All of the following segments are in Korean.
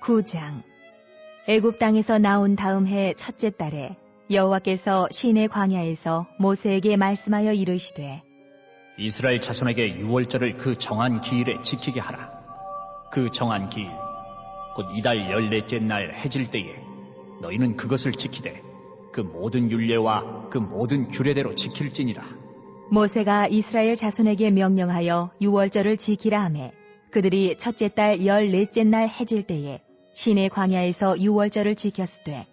9장. 애굽 땅에서 나온 다음 해 첫째 달에 여호와께서 시내 광야에서 모세에게 말씀하여 이르시되 이스라엘 자손에게 유월절을 그 정한 기일에 지키게 하라. 그 정한 기일 곧 이달 14째 날 해질 때에 너희는 그것을 지키되 그 모든 율례와 그 모든 규례대로 지킬지니라. 모세가 이스라엘 자손에게 명령하여 유월절을 지키라 하매 그들이 첫째 달 14째 날 해질 때에 시내 광야에서 유월절을 지켰으되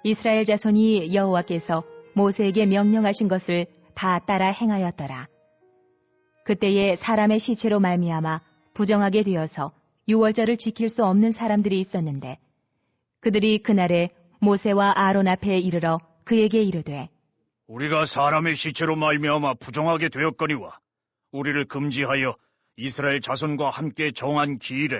이스라엘 자손이 여호와께서 모세에게 명령하신 것을 다 따라 행하였더라. 그때에 사람의 시체로 말미암아 부정하게 되어서 유월절을 지킬 수 없는 사람들이 있었는데 그들이 그날에 모세와 아론 앞에 이르러 그에게 이르되 우리가 사람의 시체로 말미암아 부정하게 되었거니와 우리를 금지하여 이스라엘 자손과 함께 정한 기일에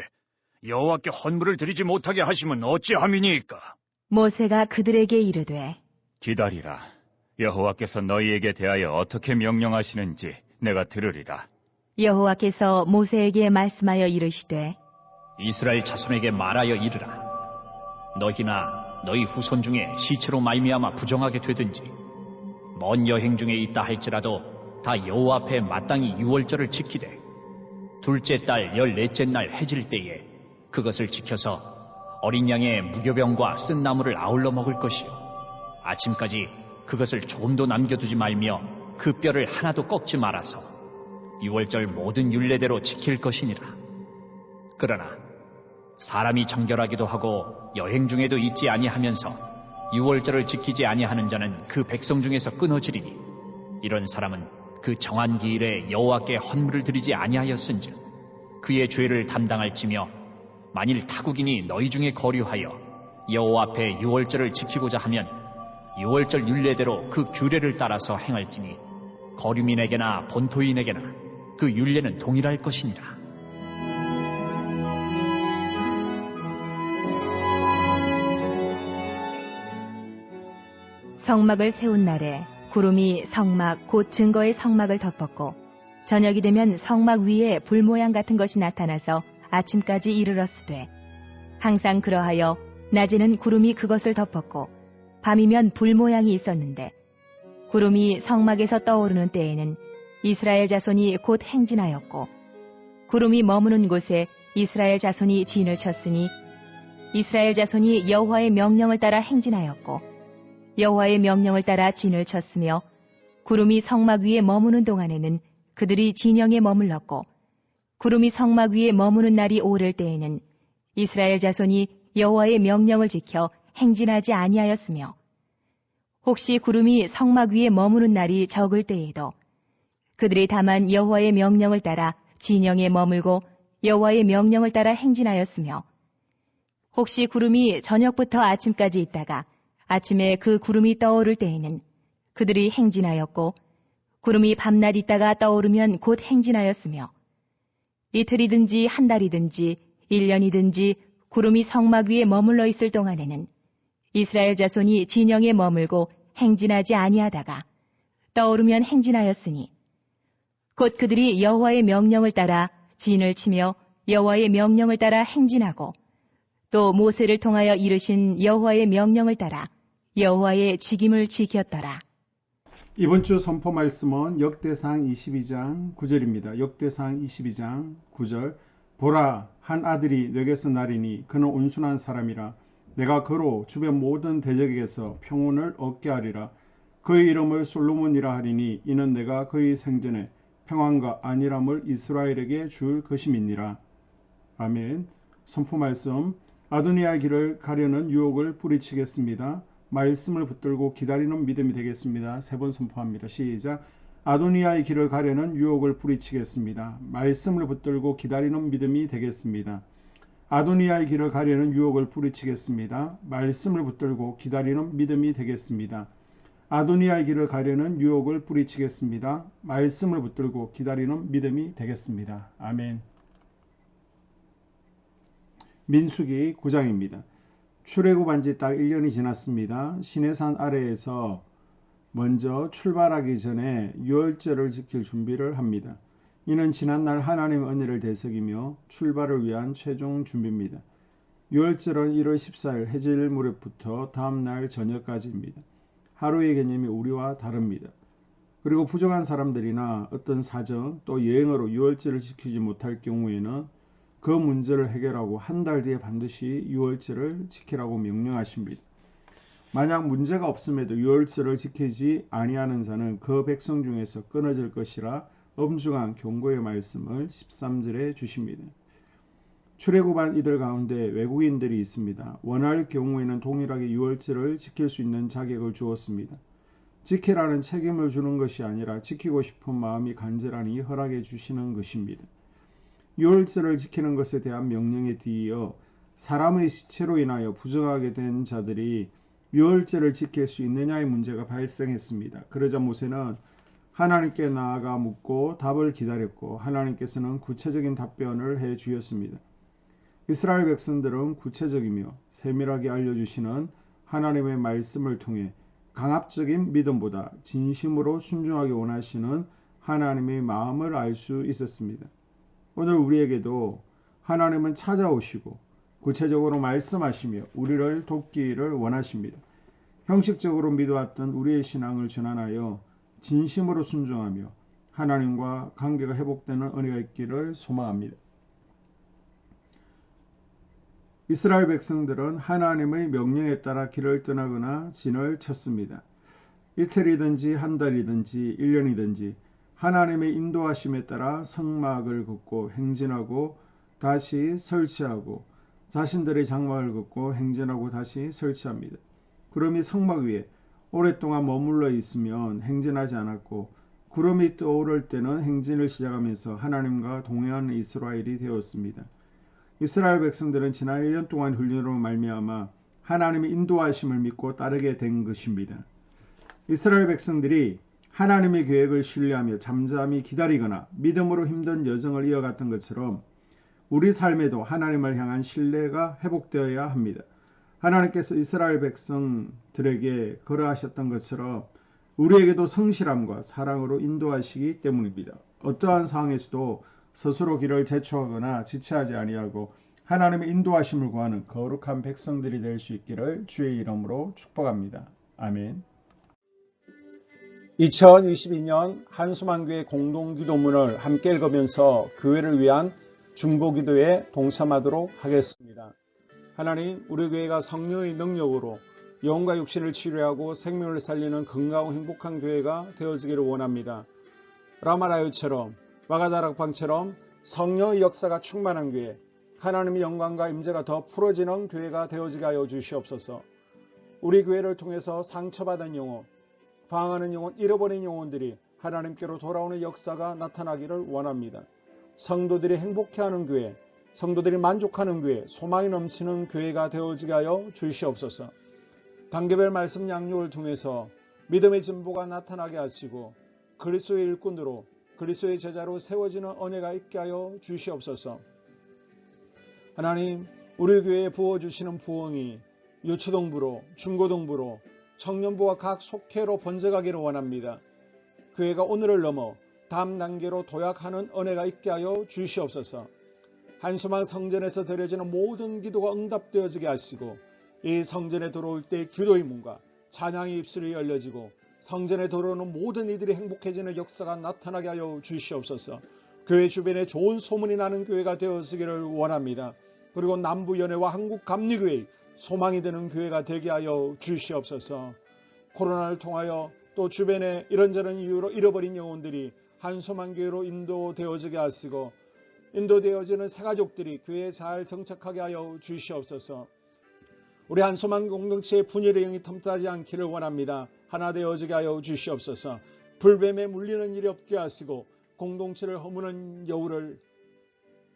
여호와께 헌물을 드리지 못하게 하시면 어찌함이니이까? 모세가 그들에게 이르되 기다리라. 여호와께서 너희에게 대하여 어떻게 명령하시는지 내가 들으리라. 여호와께서 모세에게 말씀하여 이르시되 이스라엘 자손에게 말하여 이르라. 너희나 너희 후손 중에 시체로 말미암아 부정하게 되든지 먼 여행 중에 있다 할지라도 다 여호와 앞에 마땅히 유월절을 지키되 둘째 달 14째 날 해질 때에 그것을 지켜서 어린 양의 무교병과 쓴 나물을 아울러 먹을 것이요 아침까지 그것을 조금도 남겨두지 말며 그 뼈를 하나도 꺾지 말아서 유월절 모든 율례대로 지킬 것이니라. 그러나 사람이 정결하기도 하고 여행 중에도 있지 아니하면서 유월절을 지키지 아니하는 자는 그 백성 중에서 끊어지리니 이런 사람은 그 정한 기일에 여호와께 헌물을 드리지 아니하였은즉 그의 죄를 담당할지며 만일 타국인이 너희 중에 거류하여 여호와 앞에 유월절을 지키고자 하면 유월절 율례대로 그 규례를 따라서 행할지니 거류민에게나 본토인에게나 그 율례는 동일할 것이니라. 성막을 세운 날에 구름이 성막 곧 증거의 성막을 덮었고 저녁이 되면 성막 위에 불 모양 같은 것이 나타나서 아침까지 이르렀으되 항상 그러하여 낮에는 구름이 그것을 덮었고 밤이면 불 모양이 있었는데 구름이 성막에서 떠오르는 때에는 이스라엘 자손이 곧 행진하였고 구름이 머무는 곳에 이스라엘 자손이 진을 쳤으니 이스라엘 자손이 여호와의 명령을 따라 행진하였고 여호와의 명령을 따라 진을 쳤으며 구름이 성막 위에 머무는 동안에는 그들이 진영에 머물렀고 구름이 성막 위에 머무는 날이 오를 때에는 이스라엘 자손이 여호와의 명령을 지켜 행진하지 아니하였으며 혹시 구름이 성막 위에 머무는 날이 적을 때에도 그들이 다만 여호와의 명령을 따라 진영에 머물고 여호와의 명령을 따라 행진하였으며 혹시 구름이 저녁부터 아침까지 있다가 아침에 그 구름이 떠오를 때에는 그들이 행진하였고 구름이 밤낮 있다가 떠오르면 곧 행진하였으며 이틀이든지 한 달이든지 1년이든지 구름이 성막 위에 머물러 있을 동안에는 이스라엘 자손이 진영에 머물고 행진하지 아니하다가 떠오르면 행진하였으니 곧 그들이 여호와의 명령을 따라 진을 치며 여호와의 명령을 따라 행진하고 또 모세를 통하여 이르신 여호와의 명령을 따라 여호와의 직임을 지켰더라. 이번 주 선포 말씀은 역대상 22장 9절입니다. 역대상 22장 9절. 보라, 한 아들이 내게서 나리니 그는 온순한 사람이라. 내가 그로 주변 모든 대적에게서 평온을 얻게 하리라. 그의 이름을 솔로몬이라 하리니 이는 내가 그의 생전에 평안과 안일함을 이스라엘에게 줄 것임이니라. 아멘. 선포 말씀. 아도니아의 길을 가려는 유혹을 뿌리치겠습니다. 말씀을 붙들고 기다리는 믿음이 되겠습니다. 세 번 선포합니다. 시작. 아도니아의 길을 가려는 유혹을 뿌리치겠습니다. 말씀을 붙들고 기다리는 믿음이 되겠습니다. 아도니아의 길을 가려는 유혹을 뿌리치겠습니다. 말씀을 붙들고 기다리는 믿음이 되겠습니다. 아도니아의 길을 가려는 유혹을 뿌리치겠습니다. 말씀을 붙들고 기다리는 믿음이 되겠습니다. 아멘. 민수기 9장입니다. 출애굽한 지 딱 1년이 지났습니다. 시내산 아래에서 먼저 출발하기 전에 유월절을 지킬 준비를 합니다. 이는 지난날 하나님의 은혜를 되새기며 출발을 위한 최종 준비입니다. 유월절은 1월 14일 해질 무렵부터 다음날 저녁까지입니다. 하루의 개념이 우리와 다릅니다. 그리고 부정한 사람들이나 어떤 사정 또 여행으로 유월절을 지키지 못할 경우에는 그 문제를 해결하고 한 달 뒤에 반드시 유월절을 지키라고 명령하십니다. 만약 문제가 없음에도 유월절을 지키지 아니하는 자는 그 백성 중에서 끊어질 것이라 엄중한 경고의 말씀을 13절에 주십니다. 출애굽한 이들 가운데 외국인들이 있습니다. 원할 경우에는 동일하게 유월절을 지킬 수 있는 자격을 주었습니다. 지키라는 책임을 주는 것이 아니라 지키고 싶은 마음이 간절하니 허락해 주시는 것입니다. 유월절을 지키는 것에 대한 명령에 뒤이어 사람의 시체로 인하여 부정하게 된 자들이 유월절을 지킬 수 있느냐의 문제가 발생했습니다. 그러자 모세는 하나님께 나아가 묻고 답을 기다렸고 하나님께서는 구체적인 답변을 해 주셨습니다. 이스라엘 백성들은 구체적이며 세밀하게 알려주시는 하나님의 말씀을 통해 강압적인 믿음보다 진심으로 순종하기 원하시는 하나님의 마음을 알 수 있었습니다. 오늘 우리에게도 하나님은 찾아오시고 구체적으로 말씀하시며 우리를 돕기를 원하십니다. 형식적으로 믿어왔던 우리의 신앙을 전환하여 진심으로 순종하며 하나님과 관계가 회복되는 은혜가 있기를 소망합니다. 이스라엘 백성들은 하나님의 명령에 따라 길을 떠나거나 진을 쳤습니다. 이틀이든지 한 달이든지 1년이든지 하나님의 인도하심에 따라 성막을 긋고 행진하고 다시 설치하고 자신들의 장막을 긋고 행진하고 다시 설치합니다. 구름이 성막 위에 오랫동안 머물러 있으면 행진하지 않았고 구름이 떠오를 때는 행진을 시작하면서 하나님과 동행하는 이스라엘이 되었습니다. 이스라엘 백성들은 지난 1년 동안 훈련으로 말미암아 하나님의 인도하심을 믿고 따르게 된 것입니다. 이스라엘 백성들이 하나님의 계획을 신뢰하며 잠잠히 기다리거나 믿음으로 힘든 여정을 이어갔던 것처럼 우리 삶에도 하나님을 향한 신뢰가 회복되어야 합니다. 하나님께서 이스라엘 백성들에게 걸어하셨던 것처럼 우리에게도 성실함과 사랑으로 인도하시기 때문입니다. 어떠한 상황에서도 스스로 길을 제초하거나 지체하지 아니하고 하나님의 인도하심을 구하는 거룩한 백성들이 될 수 있기를 주의 이름으로 축복합니다. 아멘. 2022년 한수만교회 공동기도문을 함께 읽으면서 교회를 위한 중보기도에 동참하도록 하겠습니다. 하나님, 우리 교회가 성령의 능력으로 영과 육신을 치료하고 생명을 살리는 건강하고 행복한 교회가 되어지기를 원합니다. 라마라유처럼 마가다락방처럼 성령의 역사가 충만한 교회, 하나님의 영광과 임재가 더 풀어지는 교회가 되어지게 하여 주시옵소서. 우리 교회를 통해서 상처받은 영혼, 방황하는 영혼, 잃어버린 영혼들이 하나님께로 돌아오는 역사가 나타나기를 원합니다. 성도들이 행복해하는 교회, 성도들이 만족하는 교회, 소망이 넘치는 교회가 되어지게 하여 주시옵소서. 단계별 말씀 양육을 통해서 믿음의 진보가 나타나게 하시고 그리스도의 일꾼으로 그리스도의 제자로 세워지는 은혜가 있게 하여 주시옵소서. 하나님, 우리 교회에 부어주시는 부흥이 유초동부로, 중고동부로, 청년부와 각 속회로 번져가기를 원합니다. 교회가 오늘을 넘어 다음 단계로 도약하는 은혜가 있게 하여 주시옵소서. 한수만 성전에서 드려지는 모든 기도가 응답되어지게 하시고 이 성전에 들어올 때 기도의 문과 찬양의 입술이 열려지고 성전에 들어오는 모든 이들이 행복해지는 역사가 나타나게 하여 주시옵소서. 교회 주변에 좋은 소문이 나는 교회가 되어지기를 원합니다. 그리고 남부연회와 한국감리교회의 소망이 되는 교회가 되게 하여 주시옵소서. 코로나를 통하여 또 주변에 이런저런 이유로 잃어버린 영혼들이 한소만교회로 인도되어지게 하시고 인도되어지는 새가족들이 교회에 잘 정착하게 하여 주시옵소서. 우리 한소만 공동체의 분열의 영이 틈타지 않기를 원합니다. 하나 되어지게 하여 주시옵소서. 불뱀에 물리는 일이 없게 하시고 공동체를 허무는 여우를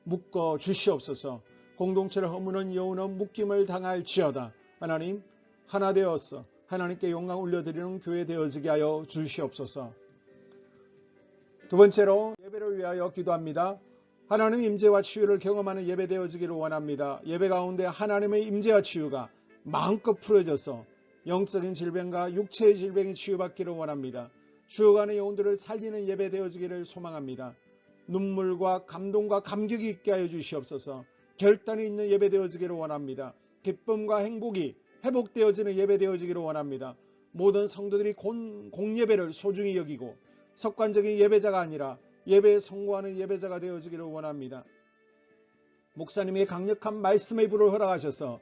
묶어 주시옵소서. 공동체를 허무는 여우는 묶임을 당할지어다. 하나님, 하나 되어서 하나님께 영광 올려드리는 교회 되어지게 하여 주시옵소서. 두 번째로 예배를 위하여 기도합니다. 하나님 임재와 치유를 경험하는 예배 되어지기를 원합니다. 예배 가운데 하나님의 임재와 치유가 마음껏 풀어져서 영적인 질병과 육체의 질병이 치유받기를 원합니다. 죽어가는 영혼들을 살리는 예배 되어지기를 소망합니다. 눈물과 감동과 감격이 있게 하여 주시옵소서. 결단이 있는 예배 되어지기를 원합니다. 기쁨과 행복이 회복되어지는 예배 되어지기를 원합니다. 모든 성도들이 공예배를 소중히 여기고 습관적인 예배자가 아니라 예배에 성공하는 예배자가 되어지기를 원합니다. 목사님이 강력한 말씀의 불을 허락하셔서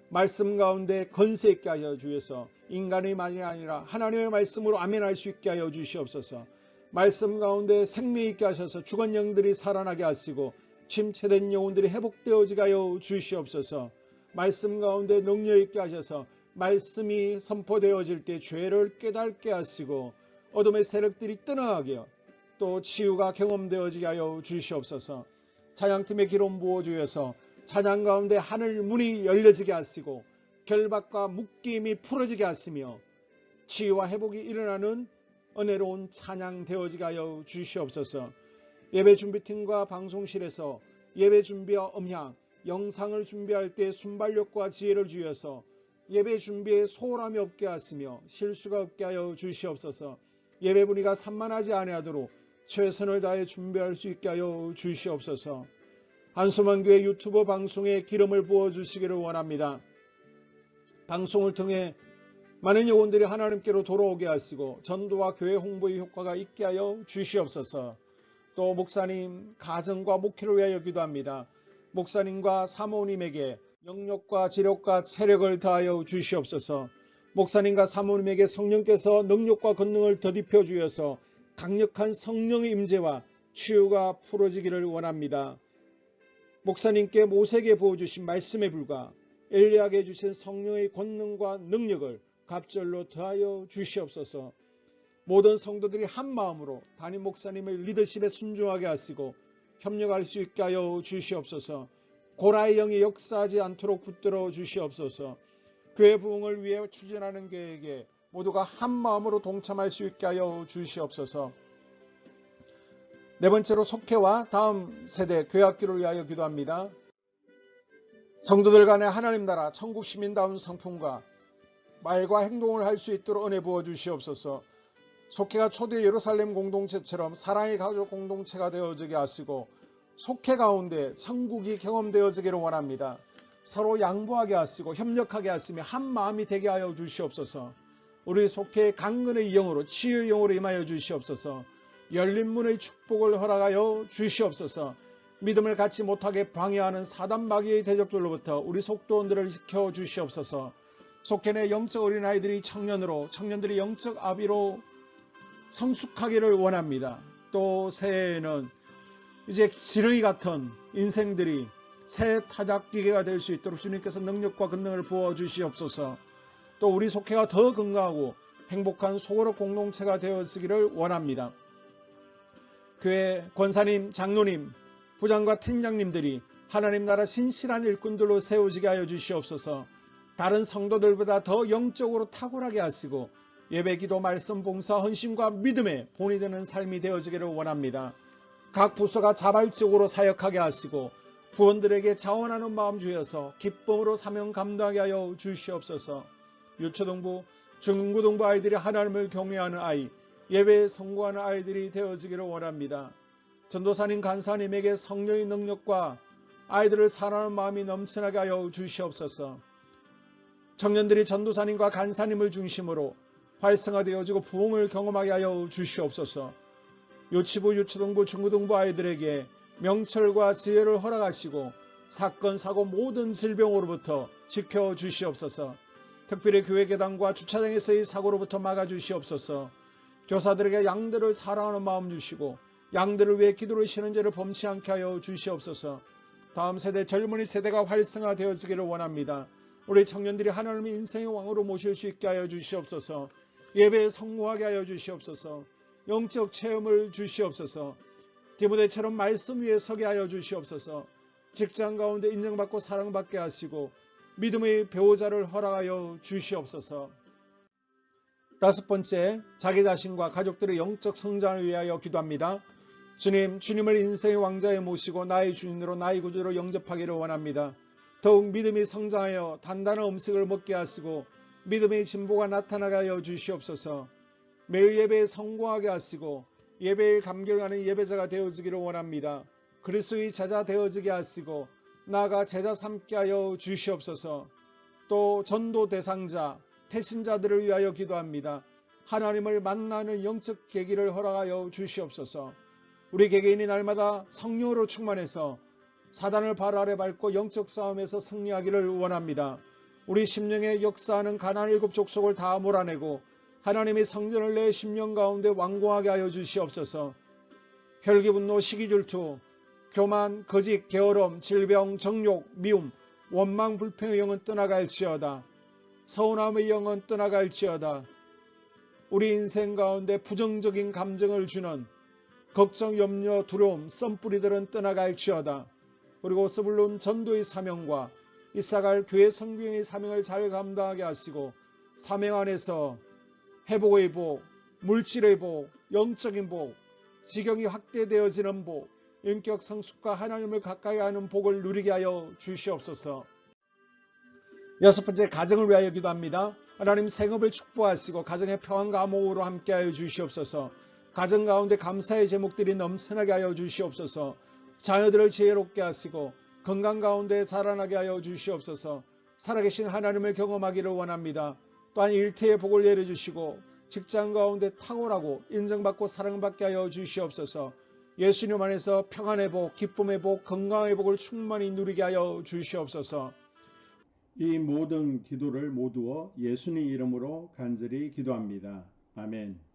말씀 가운데 건세 있게 하여 주셔서 인간의 말이 아니라 하나님의 말씀으로 아멘할 수 있게 하여 주시옵소서. 말씀 가운데 생명 있게 하셔서 죽은 영들이 살아나게 하시고 침체된 영혼들이 회복되어지게 하여 주시옵소서. 말씀 가운데 능력 있게 하셔서 말씀이 선포되어질 때 죄를 깨닫게 하시고 어둠의 세력들이 떠나가게 또 치유가 경험되어지게 하여 주시옵소서. 찬양팀에 기름 부어주셔서 찬양 가운데 하늘 문이 열려지게 하시고 결박과 묶임이 풀어지게 하시며 치유와 회복이 일어나는 은혜로운 찬양 되어지게 하여 주시옵소서. 예배 준비팀과 방송실에서 예배 준비와 음향, 영상을 준비할 때 순발력과 지혜를 주셔서 예배 준비에 소홀함이 없게 하시며 실수가 없게 하여 주시옵소서. 예배 분위기가 산만하지 아니하도록 최선을 다해 준비할 수 있게 하여 주시옵소서. 한소만교회 유튜브 방송에 기름을 부어주시기를 원합니다. 방송을 통해 많은 영혼들이 하나님께로 돌아오게 하시고 전도와 교회 홍보의 효과가 있게 하여 주시옵소서. 또 목사님 가정과 목회를 위하여 기도합니다. 목사님과 사모님에게 영력과 지력과 체력을 다하여 주시옵소서. 목사님과 사모님에게 성령께서 능력과 권능을 더딥혀 주셔서 강력한 성령의 임재와 치유가 풀어지기를 원합니다. 목사님께 모세에게 부어주신 말씀의 불과 엘리야에게 주신 성령의 권능과 능력을 갑절로 더하여 주시옵소서. 모든 성도들이 한 마음으로 담임 목사님의 리더십에 순종하게 하시고 협력할 수 있게 하여 주시옵소서. 고라의 영이 역사하지 않도록 붙들어 주시옵소서. 교회 부흥을 위해 추진하는 계획에 모두가 한 마음으로 동참할 수 있게 하여 주시옵소서. 네 번째로 속회와 다음 세대 교회학교를 위하여 기도합니다. 성도들 간의 하나님 나라 천국 시민다운 성품과 말과 행동을 할 수 있도록 은혜 부어 주시옵소서. 속회가 초대 예루살렘 공동체처럼 사랑의 가족 공동체가 되어지게 하시고 속회 가운데 천국이 경험되어지기를 원합니다. 서로 양보하게 하시고 협력하게 하시며 한 마음이 되게 하여 주시옵소서. 우리 속회의 강건의 영으로 치유의 영으로 임하여 주시옵소서. 열린 문의 축복을 허락하여 주시옵소서. 믿음을 갖지 못하게 방해하는 사단 마귀의 대적들로부터 우리 속도원들을 지켜 주시옵소서. 속회 내 영적 어린아이들이 청년들이 영적 아비로 성숙하기를 원합니다. 또 새해에는 이제 지렁이 같은 인생들이 새 타작기계가 될 수 있도록 주님께서 능력과 권능을 부어 주시옵소서. 또 우리 속회가 더 건강하고 행복한 소그룹 공동체가 되었기를 원합니다. 교회 권사님, 장로님, 부장과 팀장님들이 하나님 나라 신실한 일꾼들로 세워지게 하여 주시옵소서. 다른 성도들보다 더 영적으로 탁월하게 하시고 예배, 기도, 말씀, 봉사, 헌신과 믿음에 본이 되는 삶이 되어지기를 원합니다. 각 부서가 자발적으로 사역하게 하시고 부원들에게 자원하는 마음 주셔서 기쁨으로 사명 감당하게 하여 주시옵소서. 유초등부, 중고등부 아이들이 하나님을 경외하는 아이, 예배에 성공하는 아이들이 되어지기를 원합니다. 전도사님, 간사님에게 성령의 능력과 아이들을 사랑하는 마음이 넘쳐나게 하여 주시옵소서. 청년들이 전도사님과 간사님을 중심으로 활성화되어지고 부흥을 경험하게 하여 주시옵소서. 유치부, 유초등부, 중고등부 아이들에게 명철과 지혜를 허락하시고 사건, 사고 모든 질병으로부터 지켜주시옵소서. 특별히 교회 계단과 주차장에서의 사고로부터 막아주시옵소서. 교사들에게 양들을 사랑하는 마음 주시고 양들을 위해 기도를 쉬는 죄를 범치 않게 하여 주시옵소서. 다음 세대 젊은이 세대가 활성화되어지기를 원합니다. 우리 청년들이 하나님의 인생의 왕으로 모실 수 있게 하여 주시옵소서. 예배에 성공하게 하여 주시옵소서. 영적 체험을 주시옵소서. 디모데처럼 말씀 위에 서게 하여 주시옵소서. 직장 가운데 인정받고 사랑받게 하시고 믿음의 배우자를 허락하여 주시옵소서. 다섯 번째, 자기 자신과 가족들의 영적 성장을 위하여 기도합니다. 주님, 주님을 인생의 왕자에 모시고 나의 주인으로 나의 구주로 영접하기를 원합니다. 더욱 믿음이 성장하여 단단한 음식을 먹게 하시고 믿음의 진보가 나타나게 하여 주시옵소서. 매일 예배에 성공하게 하시고 예배에 감격하는 예배자가 되어지기를 원합니다. 그리스도의 제자 되어지게 하시고 나아가 제자 삼게 하여 주시옵소서. 또 전도 대상자, 태신자들을 위하여 기도합니다. 하나님을 만나는 영적 계기를 허락하여 주시옵소서. 우리 개개인이 날마다 성령으로 충만해서 사단을 발 아래 밟고 영적 싸움에서 승리하기를 원합니다. 우리 심령에 역사하는 가나안 7 족속을 다 몰아내고 하나님의 성전을 내 심령 가운데 완공하게 하여 주시옵소서. 혈기 분노 시기 질투 교만 거짓 게으름 질병 정욕 미움 원망 불평의 영은 떠나갈지어다. 서운함의 영은 떠나갈지어다. 우리 인생 가운데 부정적인 감정을 주는 걱정, 염려, 두려움, 썸뿌리들은 떠나갈지어다. 그리고 스불론 전도의 사명과 이사갈 교회 성경의 사명을 잘 감당하게 하시고 사명 안에서 회복의 복, 물질의 복, 영적인 복, 지경이 확대되어지는 복, 인격 성숙과 하나님을 가까이 하는 복을 누리게 하여 주시옵소서. 6번째, 가정을 위하여 기도합니다. 하나님 생업을 축복하시고 가정의 평안과 화목으로 함께하여 주시옵소서. 가정 가운데 감사의 제목들이 넘쳐나게 하여 주시옵소서. 자녀들을 지혜롭게 하시고 건강 가운데 자라나게 하여 주시옵소서. 살아계신 하나님을 경험하기를 원합니다. 또한 일태의 복을 내려주시고 직장 가운데 탁월하고 인정받고 사랑받게 하여 주시옵소서. 예수님 안에서 평안의 복, 기쁨의 복, 건강의 복을 충만히 누리게 하여 주시옵소서. 이 모든 기도를 모두어 예수님 이름으로 간절히 기도합니다. 아멘.